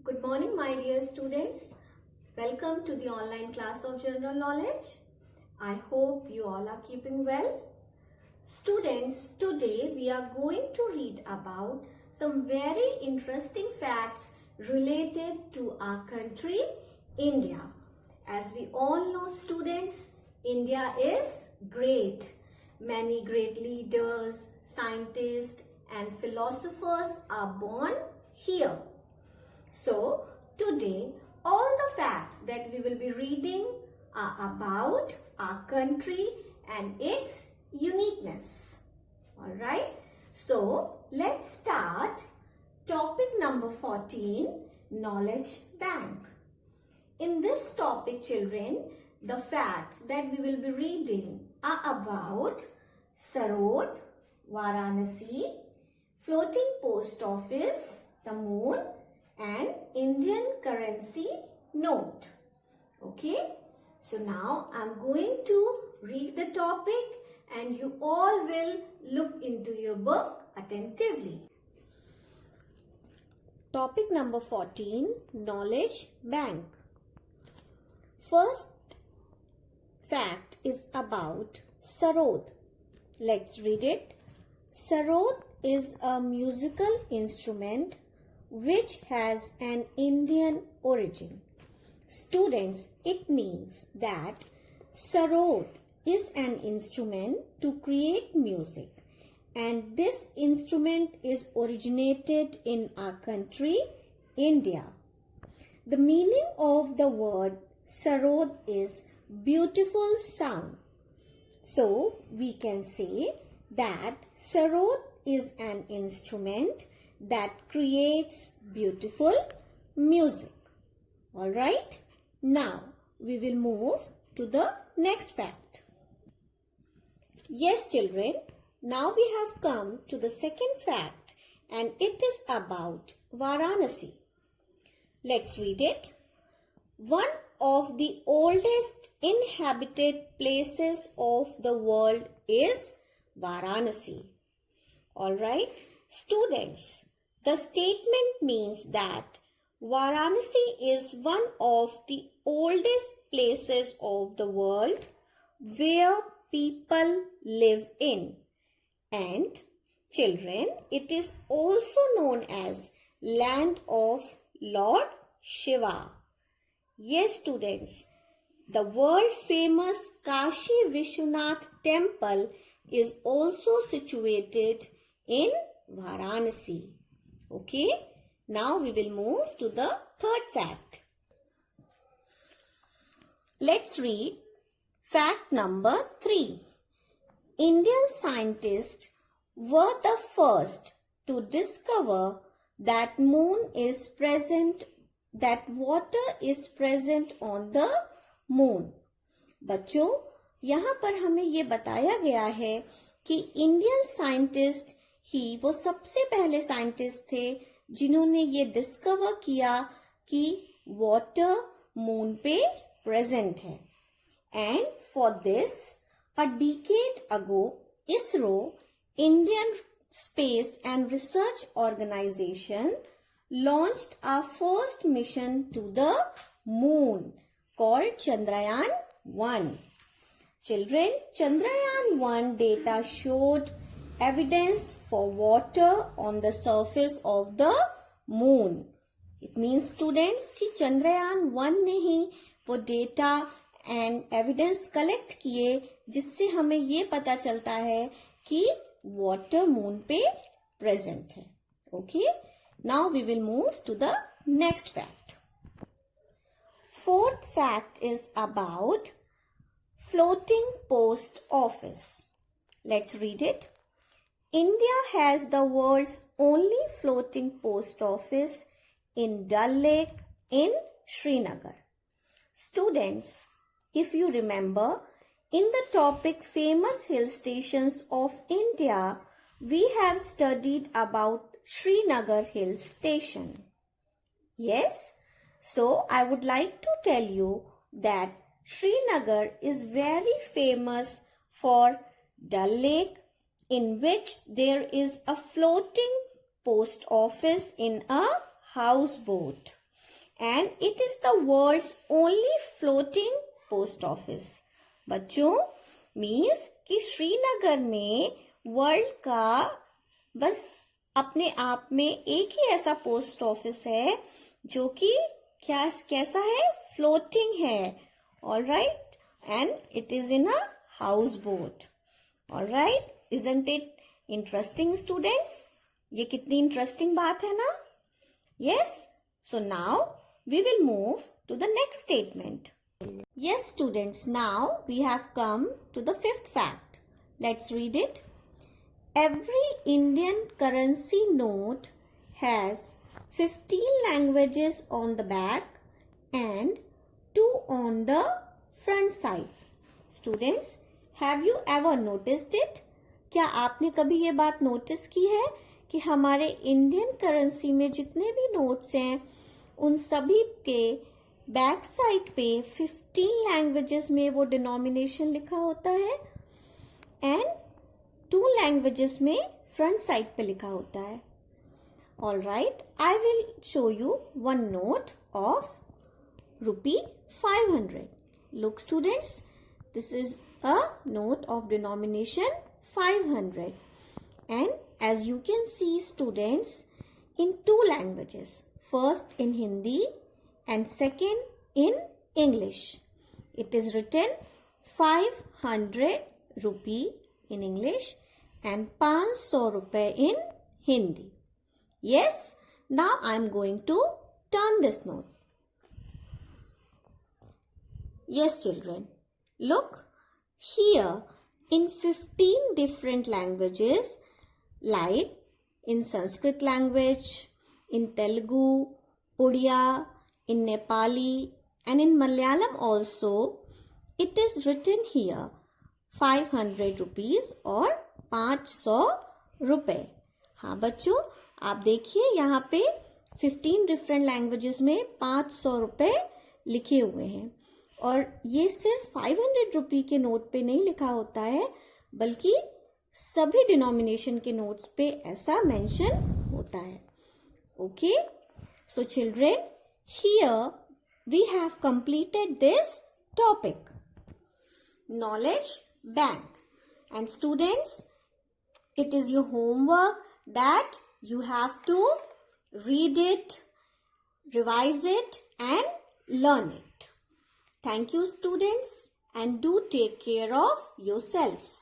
Good morning, my dear students. Welcome to the online class of General Knowledge. I hope you all are keeping well. Students, today we are going to read about some very interesting facts related to our country, India. As we all know, students, India is great. Many great leaders, scientists, and philosophers are born here. So, today all the facts that we will be reading are about our country and its uniqueness. Alright, so let's start topic number 14, Knowledge Bank. In this topic, children, the facts that we will be reading are about Sarod, Varanasi, floating post office, the moon, and Indian currency note. Okay, so now I'm going to read the topic and you all will look into your book attentively. Topic number 14, Knowledge Bank. First fact is about Sarod. Let's read it. Sarod is a musical instrument which has an Indian origin. Students, it means that Sarod is an instrument to create music, and this instrument is originated in our country, India. The meaning of the word Sarod is beautiful sound. So, we can say that Sarod is an instrument that creates beautiful music. Alright, now we will move to the next fact. Yes, children, now we have come to the second fact and it is about Varanasi. Let's read it. One of the oldest inhabited places of the world is Varanasi. Alright, students, the statement means that Varanasi is one of the oldest places of the world where people live in. And children, it is also known as land of Lord Shiva. Yes, students, the world famous Kashi Vishwanath temple is also situated in Varanasi. Okay, now we will move to the third fact. Let's read fact number 3. Indian scientists were the first to discover that moon is present, that water is present on the moon. बच्चों, यहाँ पर हमें ये बताया गया है कि Indian scientist ही वो सबसे पहले साइंटिस्ट थे जिन्होंने ये डिस्कवर किया कि वाटर मून पे प्रेजेंट है. And for this a decade ago ISRO, Indian space and research organisation, launched our first mission to the moon called Chandrayaan-1. Children, Chandrayaan-1 data showed evidence for water on the surface of the moon. It means students कि Chandrayaan-1 ने ही वो data and evidence collect किए जिससे हमें ये पता चलता है कि water moon पे present है. Okay? Now we will move to the next fact. Fourth fact is about floating post office. Let's read it. India has the world's only floating post office in Dal Lake in Srinagar. Students, if you remember, in the topic famous hill stations of India, we have studied about Srinagar Hill Station. Yes, so I would like to tell you that Srinagar is very famous for Dal Lake, in which there is a floating post office in a houseboat. and it is the world's only floating post office. बच्चों, means कि श्रीनगर में world का बस अपने आप में एक ही ऐसा पोस्ट ऑफिस है जो कि कैसा है, फ्लोटिंग है. All right, and it is in a house boat. All right, isn't it interesting students? ये कितनी इंटरेस्टिंग बात है ना? Yes. So now we will move to the next statement. Yes, students, now we have come to the fifth fact. Let's read it. Every Indian currency note has 15 languages on the back and 2 on the front side. Students, have you ever noticed it? क्या आपने कभी ये बात notice की है कि हमारे Indian currency में जितने भी नोट्स हैं उन सभी के बैक साइड पे 15 लैंग्वेजेस में वो डिनोमिनेशन लिखा होता है एंड 2 लैंग्वेजेस में फ्रंट साइड पे लिखा होता है. All right, I will show you one note of ₹500. Look students, this is a note of denomination 500 and as you can see students, in 2 languages, first in Hindi and second in English. It is written 500 rupee in English and 500 rupee in Hindi. Yes, now I am going to turn this note. Yes children, look here in 15 different languages like in Sanskrit language, in Telugu, Odia, in Nepali and in Malayalam also, it is written here 500 rupees और 500 रुपए. हाँ बच्चों, आप देखिए यहाँ पे 15 different languages में 500 रुपए लिखे हुए हैं और ये सिर्फ 500 रुपए के नोट पे नहीं लिखा होता है बल्कि सभी डिनोमिनेशन के नोट्स पे ऐसा मेंशन होता है. Okay, so children, here we have completed this topic, knowledge bank. And students, it is your homework that you have to read it, revise it and learn it. Thank you students and do take care of yourselves.